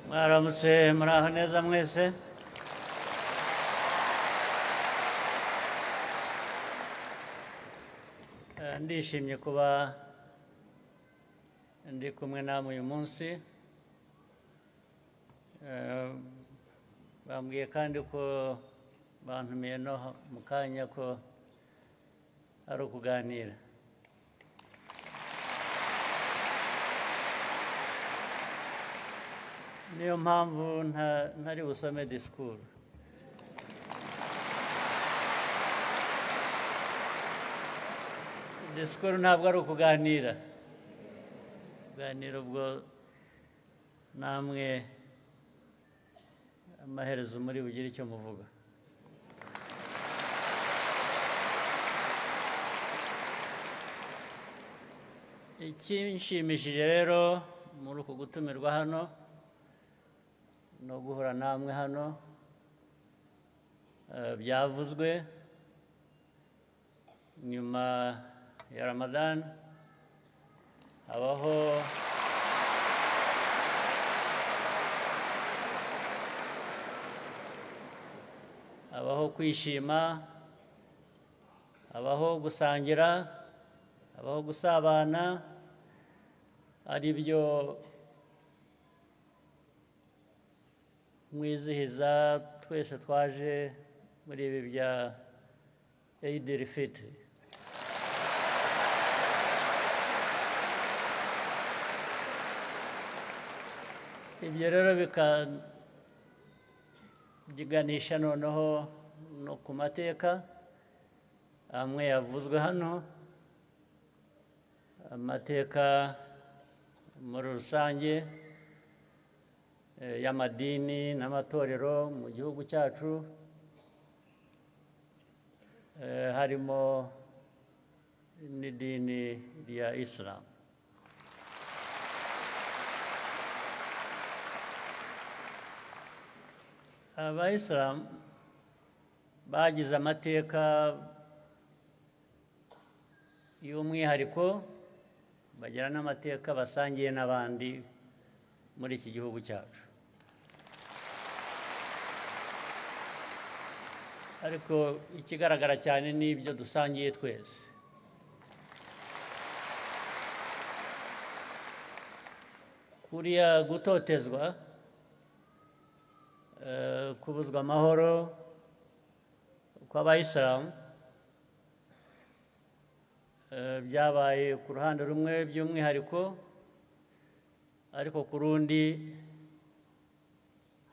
mwaramutse muraho neza mwese ndishimye kuba ndi kumwe namwe uyu munsi bambwiye kandi ko bantumiye no mu kanya ko ari ukuganira niyo mpamvu ntari busome disikuru disikuru ntabwo ari ukuganira kuganira ubwo namwe amaherezo muri bugire icyo muvuga ikinshimishije rero muri uku gutumirwa hano no guhura namwe hano byavuzwe nyuma ya Ramadan habaho kwishima habaho gusangira habaho gusabana ari byo mwizihiza twese twaje muri ibi bya Eid al-Fitr ibyo rero bikaganisha noneho no ku mateka amwe yavuzwe hano amateka muri rusange y'amadini n'amatorero mu gihugu cyacu harimo n'idini rya Islam abayisilamu bagize amateka y'umwihariko bagira n'amateka basangiye n'abandi muri iki gihugu cyacu ariko ikigaragara cyane ni ibyo dusangiye twese kuriya gutotezwa kubuzwa amahoro kw'abayisilamu byabaye ku ruhande rumwe by'umwihariko ariko ku rundi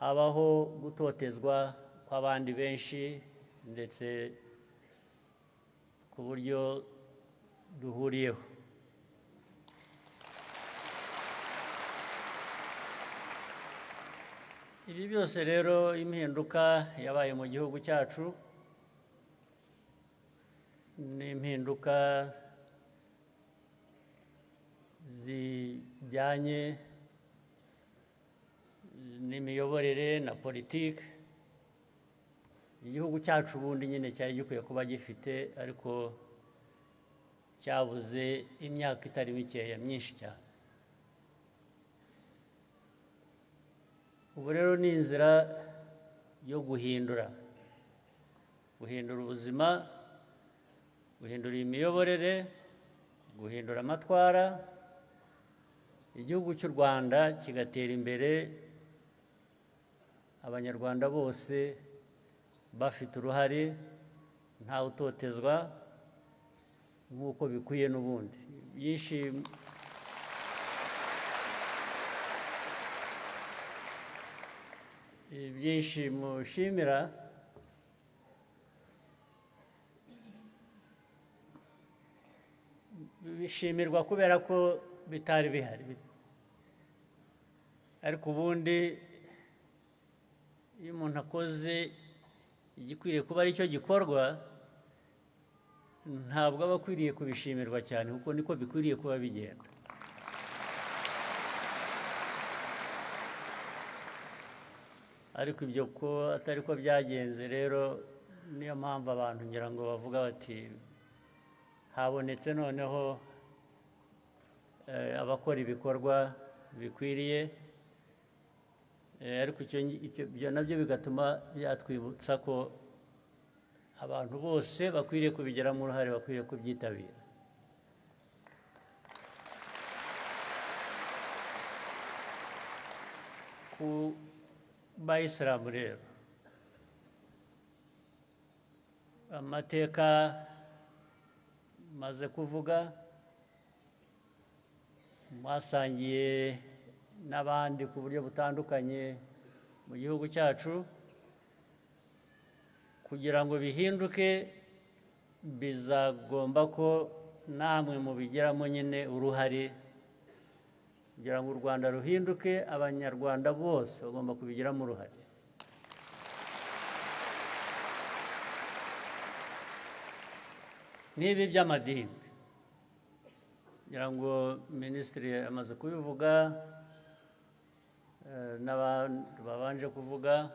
habaho gutotezwa kw'abandi benshi ndetse ku buryo duhuriyeho ibi byose rero impinduka yabaye mu gihugu cyacu ni impinduka zijyanye n'imiyoborere na politiki igihugu cyacu ubundi nyine cyari gikwiye kuba gifite ariko cyabuze imyaka itari mikeya myinshi cyane ubu rero ni inzira yo guhindura ubuzima guhindura imiyoborere guhindura amatwara igihugu cy'u Rwanda kigatera imbere abanyarwanda bose bafite uruhare ntawe utotezwa nk'uko bikwiye n'ubundi byinshi mushimira bishimirwa kubera ko bitari bihari ariko ubundi iyo umuntu akoze igikwiriye kuba ari cyo gikorwa ntabwo aba akwiriye kubishimirwa cyane kuko niko bikwiriye kuba bigenda ariko ibyo ko atari ko byagenze rero niyo mpamvu abantu ngira ngo bavuga bati habonetse noneho abakora ibikorwa bikwiriye ariko ibyo nabyo bigatuma byatwibutsa ko abantu bose bakwiriye kubigiramo uruhare, bakwiriye kubyitabira. Ku bayisilamu rero, amateka maze kuvuga, mwasangiye n'abandi ku buryo butandukanye mu gihugu cyacu. Kugira ngo bihinduke bizagomba ko namwe mubigiramo nyine uruhare. Kugira ngo u Rwanda ruhinduke, abanyarwanda bose bagomba kubigiramo uruhare. N'ibi by'amadini, kugira ngo minisitiri amaze kubivuga, n'abandi babanje kuvuga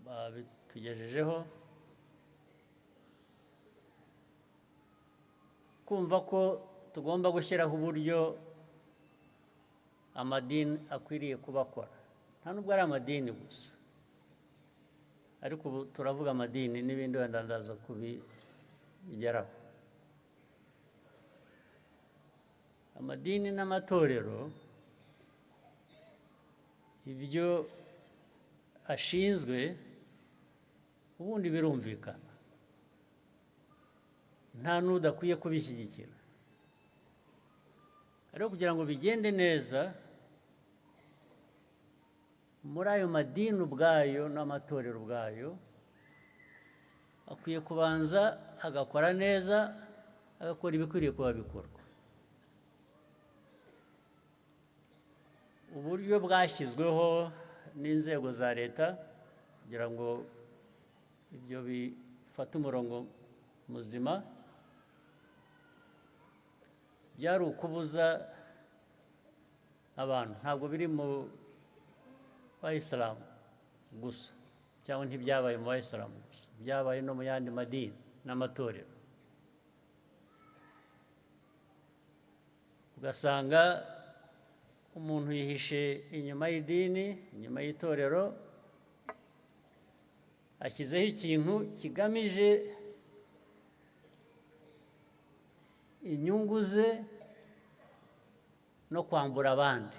babitugejejeho, kumva ko tugomba gushyiraho uburyo amadini akwiriye kuba akora. Nta nubwo ari amadini gusa, ariko ubu turavuga amadini n'ibindi wenda ndaza kubigeraho. Amadini n'amatorero, ibyo ashinzwe ubundi birumvikana, nta n'udakwiye kubishyigikira. Ariko kugira ngo bigende neza, muri ayo madini ubwayo n'amatorero ubwayo, akwiye kubanza agakora neza, agakora ibikwiriye kuba bikorwa. Uburyo bwashyizweho n'inzego za leta kugira ngo ibyo bifate umurongo muzima, byari ukubuza abantu, ntabwo biri mu bayisilamu gusa, cyangwa ntibyabaye mu bayisilamu gusa, byabaye no mu yandi madini n'amatorero. Ugasanga umuntu yihishe inyuma y'idini, inyuma y'itorero, ashyizeho ikintu kigamije inyungu ze no kwambura abandi.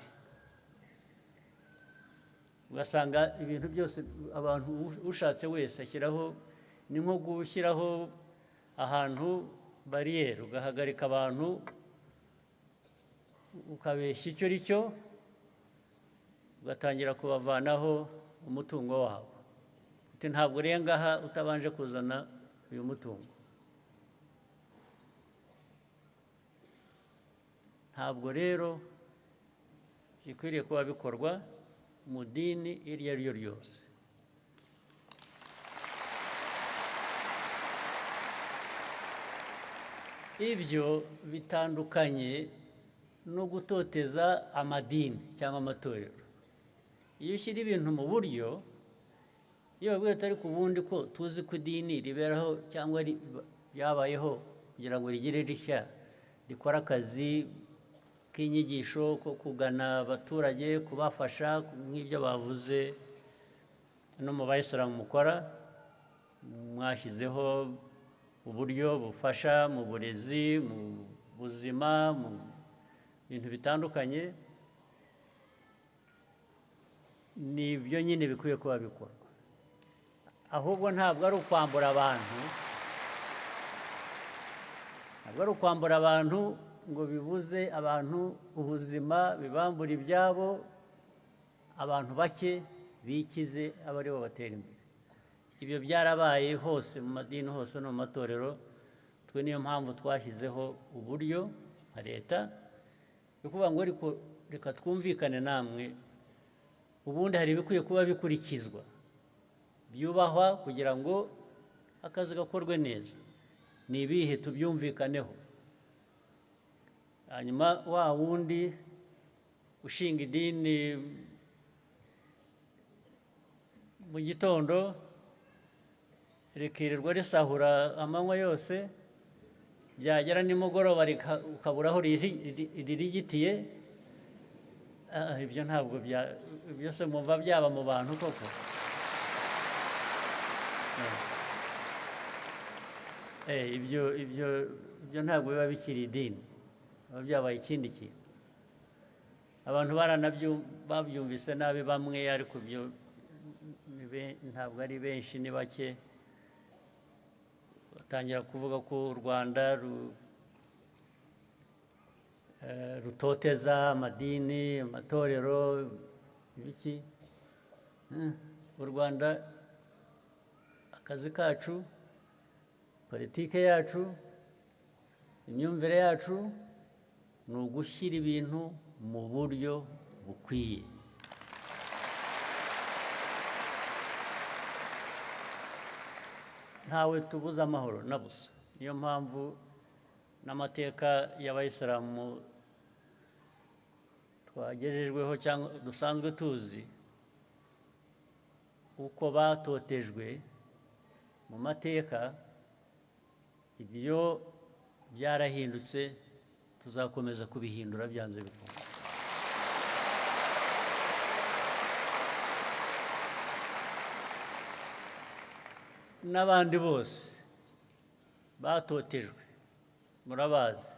Ugasanga ibintu byose abantu ushatse wese ashyiraho, ni nko gushyiraho ahantu bariyeri, ugahagarika abantu, ukabeshya icyo ari cyo, ugatangira kubavanaho umutungo wabo. Uti ntabwo urenga aha utabanje kuzana uyu mutungo. Ntabwo rero bikwiriye kuba bikorwa mu dini iryo ari ryo ryose. Ibyo bitandukanye no gutoteza amadini cyangwa amatorero. Iyo ushyira ibintu mu buryo, iyo babwiye atari ku bundi ko tuzi ko idini riberaho cyangwa ryabayeho kugira ngo rigire rishya, rikora akazi k'inyigisho ko kugana abaturage, kubafasha nk'ibyo bavuze no mu bayisilamu mukora, mwashyizeho uburyo bufasha mu burezi, mu buzima, mu bintu bitandukanye. Ni ibyo nyine bikwiye kuba bikorwa. Ahubwo ntabwo ari ukwambura abantu, ntabwo ari ukwambura abantu ngo bibuze abantu ubuzima, bibambura ibyabo, abantu bake bikize aba aribo batera imbere. Ibyo byarabaye hose mu madini, hose no mu matorero. Twe niyo mpamvu twashyizeho uburyo nka leta yo kuvuga ngo ariko reka twumvikane namwe, ubundi hari ibikwiye kuba bikurikizwa, byubahwa kugira ngo akazi gakorwe neza. Ni ibihe tubyumvikaneho, hanyuma wa wundi ushinga idini mu gitondo rikirirwa risahura amanywa yose, byagera nimugoroba ukabura aho ririgitiye, ibyo ntabwo byose mwumva byaba mu bantu koko. Ibyo ntabwo biba bikiri idini, biba byabaye ikindi kintu. Abantu babyumvise nabi bamwe, ariko byo ntabwo ari benshi, ni bake. Batangira kuvuga ko u Rwanda rutoteza amadini, amatorero, ibiki. U Rwanda, akazi kacu, politike yacu, imyumvire yacu ni ugushyira ibintu mu buryo bukwiye. Ntawe tubuza amahoro na busa. Niyo mpamvu n'amateka y'abayisilamu twagejejweho cyangwa dusanzwe tuzi uko batotejwe mu mateka, ibyo byarahindutse, tuzakomeza kubihindura byanze bikunze. N'abandi bose batotejwe murabazi,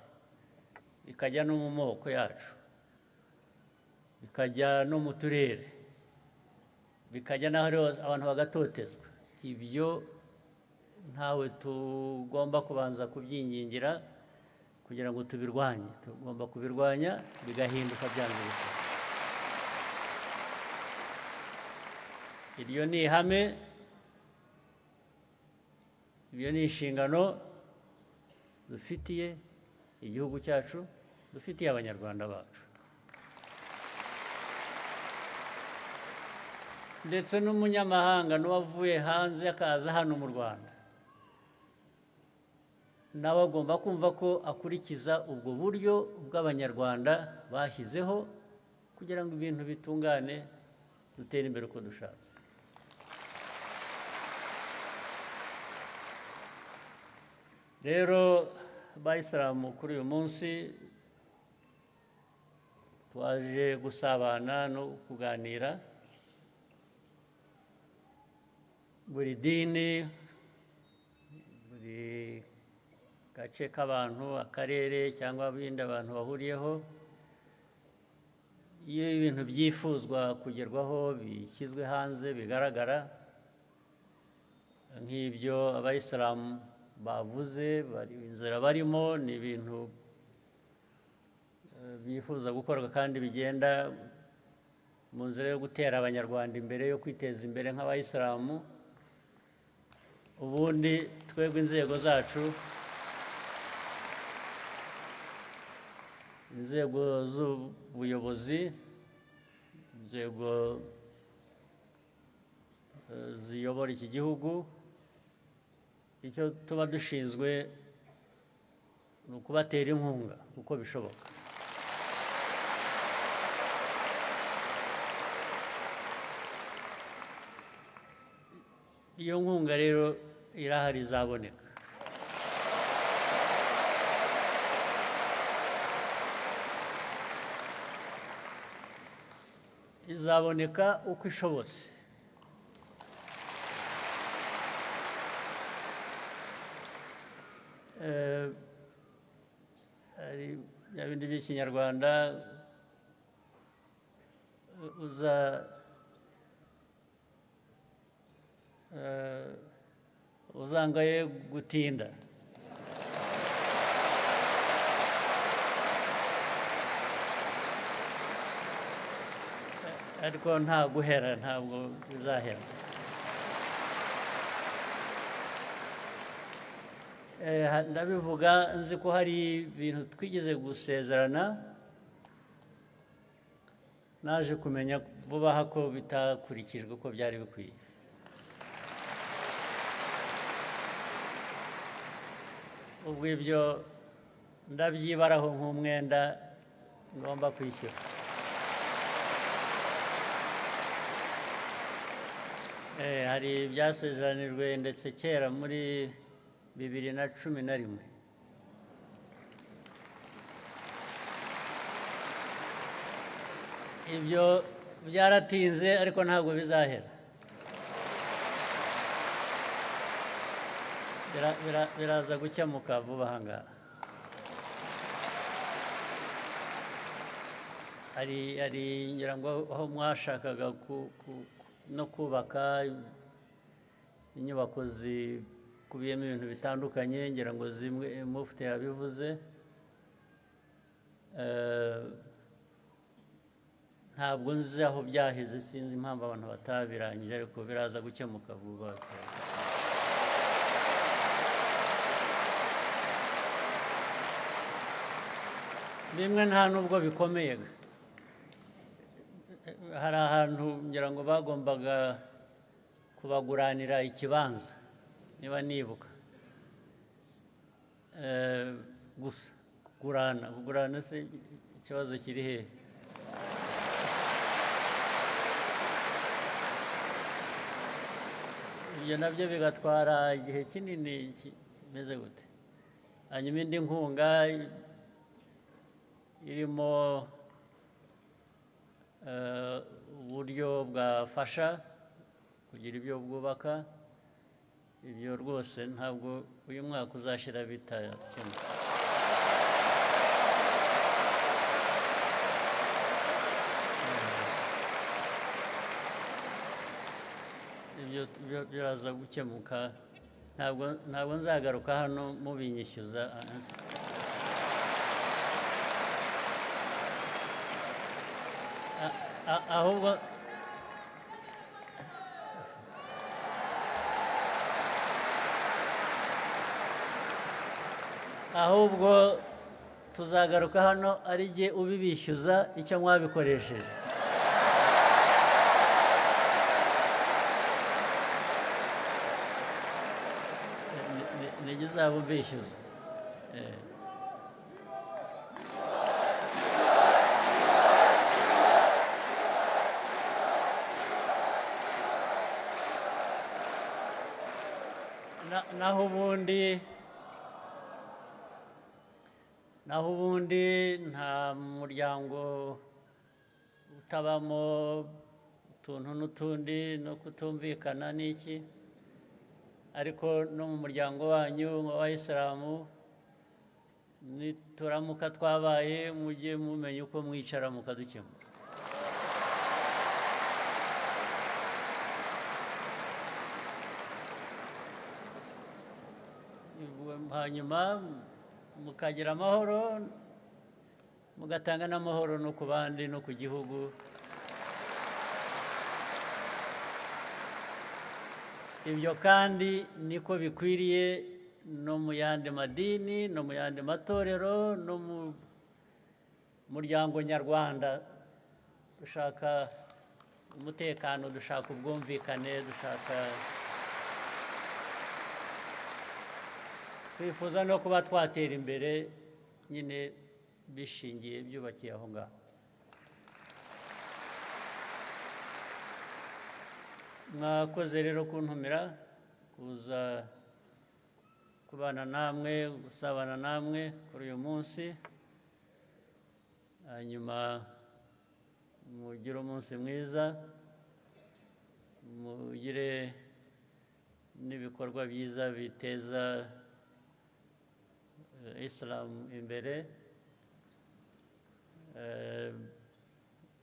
bikajya no mu moko yacu, bikajya no mu turere, bikajya n'aho hose abantu bagatotezwa. Ibyo ntawe tugomba kubanza kubyingingira kugira ngo tubirwanye. Tugomba kubirwanya bigahinduka byanze bikunze. Iryo ni ihame, ibyo ni inshingano dufitiye igihugu cyacu, dufitiye abanyarwanda bacu. Ndetse n'umunyamahanga n'uwavuye hanze akaza hano mu Rwanda, nawe agomba kumva ko akurikiza ubwo buryo bw'abanyarwanda bashyizeho kugira ngo ibintu bitungane, dutere imbere uko dushatse. Rero abayisilamu kuri uyu munsi twaje gusabana no kuganira. Buri dini, buri gace k'abantu, akarere cyangwa ibindi abantu bahuriyeho, iyo ibintu byifuzwa kugerwaho bishyizwe hanze bigaragara, nk'ibyo abayisilamu bavuze, inzira barimo ni ibintu bifuza gukorwa kandi bigenda mu nzira yo gutera abanyarwanda imbere, yo kwiteza imbere nk'abayisilamu. Ubundi twebwe inzego zacu, inzego z'ubuyobozi, inzego ziyobora iki gihugu, icyo tuba dushinzwe ni ukubatera inkunga uko bishoboka. Iyo nkunga rero irahari, izaboneka. Izaboneka uko ishobotse. Hari bya bindi by'ikinyarwanda, uzangaye gutinda. Ariko nta guhera, ntabwo bizahera. Ndabivuga nzi ko hari ibintu twigeze gusezerana, naje kumenya vuba aha ko bitakurikijwe uko byari bikwiye. Ubwo ibyo ndabyibaraho nk'umwenda ngomba kwishyura. Hari ibyasezeranijwe ndetse kera muri 2011. ibyo byaratinze ariko ntabwo bizahera. Biraza gukemuka vuba aha ngaha. Hari ngira ngo aho mwashakaga no kubaka inyubako zikubiyemo ibintu bitandukanye, ngira ngo zimwe mufti yabivuze. Ntabwo nzi aho byaheze, sinzi impamvu abantu batabirangije, ariko biraza gukemuka vuba. Bimwe nta nubwo bikomeye. Hari ahantu ngira ngo bagombaga kubaguranira ikibanza, niba nibuka. Gusa kugurana se ikibazo kiri hehe? Ibyo nabyo bigatwara igihe kinini kimeze gute. Hanyuma indi nkunga irimo uburyo bwafasha kugira ibyo bwubaka, ibyo rwose ntabwo uyu mwaka uzashyira bitakemutse. Ibyo biraza gukemuka, ntabwo nzagaruka hano mubinyishyuza. ahubwo tuzagaruka hano ari jye ubibishyuza icyo mwabikoresheje. Nijye uzaba ubishyuza. naho ubundi nta muryango utabamo utuntu n'utundi no kutumvikana n'iki, ariko no mu muryango wanyu w'abayisilamu nituramuka twabaye mujye mumenya uko mwicara mukadukemura. Hanyuma mukagira amahoro, mugatanga n'amahoro no ku bandi no ku gihugu. Ibyo kandi niko bikwiriye no mu yandi madini, no mu yandi matorero, no mu muryango nyarwanda. Dushaka umutekano, dushaka ubwumvikane, twifuza no kuba twatera imbere nyine bishingiye byubakiye aho ngaho. Mwakoze rero kuntumira kuza kubana namwe, gusabana namwe kuri uyu munsi. Hanyuma mugire umunsi mwiza, mugire n'ibikorwa byiza biteza Islam imbere.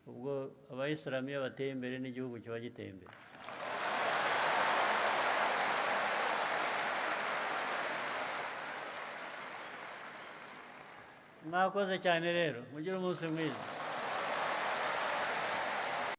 Ubwo abayisilamu iyo bateye imbere n'igihugu kiba giteye imbere. Mwakoze cyane rero, mugire umunsi mwiza.